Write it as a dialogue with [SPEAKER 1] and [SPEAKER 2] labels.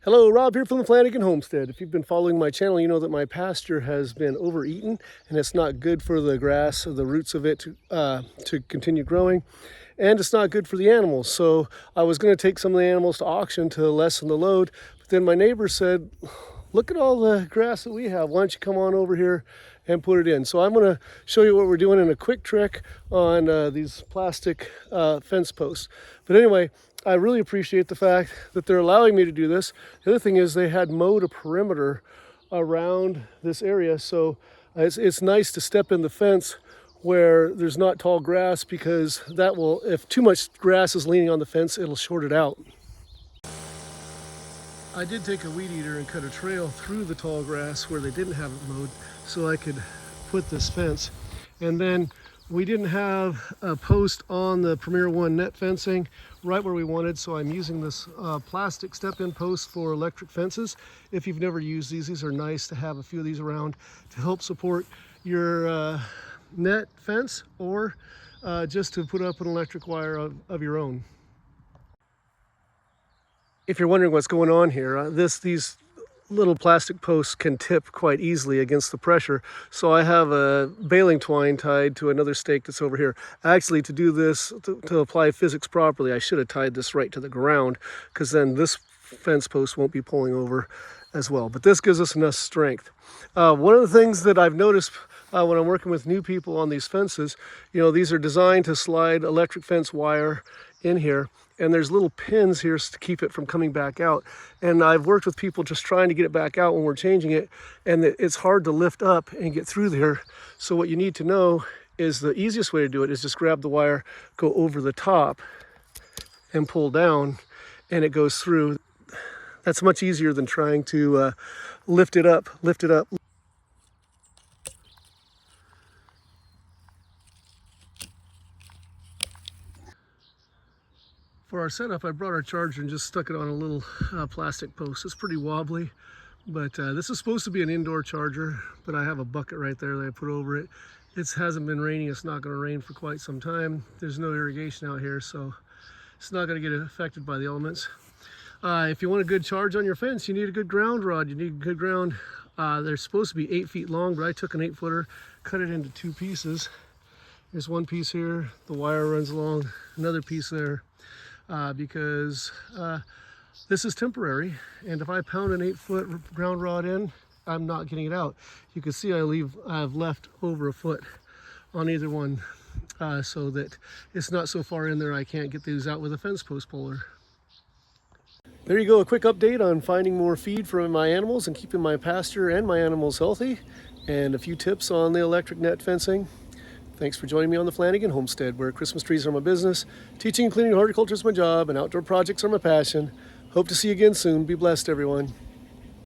[SPEAKER 1] Hello, Rob here from the Flanagan Homestead. If you've been following my channel, you know that my pasture has been overeaten and it's not good for the grass, or the roots of it to continue growing. And it's not good for the animals. So I was going to take some of the animals to auction to lessen the load. But then my neighbor said, look at all the grass that we have. Why don't you come on over here and put it in? So I'm going to show you what we're doing in a quick trick on these plastic fence posts. But anyway, I really appreciate the fact that they're allowing me to do this. The other thing is they had mowed a perimeter around this area. So it's nice to step in the fence where there's not tall grass, because that will, if too much grass is leaning on the fence, it'll short it out. I did take a weed eater and cut a trail through the tall grass where they didn't have it mowed so I could put this fence. And then we didn't have a post on the Premier One net fencing right where we wanted, so I'm using this plastic step-in post for electric fences. If you've never used these are nice to have a few of these around to help support your net fence, or just to put up an electric wire of your own. If you're wondering what's going on here, these little plastic posts can tip quite easily against the pressure. So I have a baling twine tied to another stake that's over here. Actually, to do this, to apply physics properly, I should have tied this right to the ground, because then this fence post won't be pulling over as well. But this gives us enough strength. One of the things that I've noticed when I'm working with new people on these fences, these are designed to slide electric fence wire in here, and there's little pins here to keep it from coming back out. And I've worked with people just trying to get it back out when we're changing it, and it's hard to lift up and get through there. So what you need to know is the easiest way to do it is just grab the wire, go over the top and pull down, and it goes through. That's much easier than trying to lift it up. For our setup, I brought our charger and just stuck it on a little plastic post. It's pretty wobbly, but this is supposed to be an indoor charger, but I have a bucket right there that I put over it. It hasn't been raining. It's not going to rain for quite some time. There's no irrigation out here, so it's not going to get affected by the elements. If you want a good charge on your fence, you need a good ground rod. You need good ground. They're supposed to be 8 feet long, but I took an 8-footer, cut it into 2 pieces. There's one piece here. The wire runs along another piece there. Because this is temporary, and if I pound an 8-foot ground rod in, I'm not getting it out. You can see I've left over a foot on either one, so that it's not so far in there I can't get these out with a fence post puller. There you go, a quick update on finding more feed for my animals and keeping my pasture and my animals healthy, and a few tips on the electric net fencing. Thanks for joining me on the Flanagan Homestead, where Christmas trees are my business, teaching and cleaning horticulture is my job, and outdoor projects are my passion. Hope to see you again soon. Be blessed, everyone.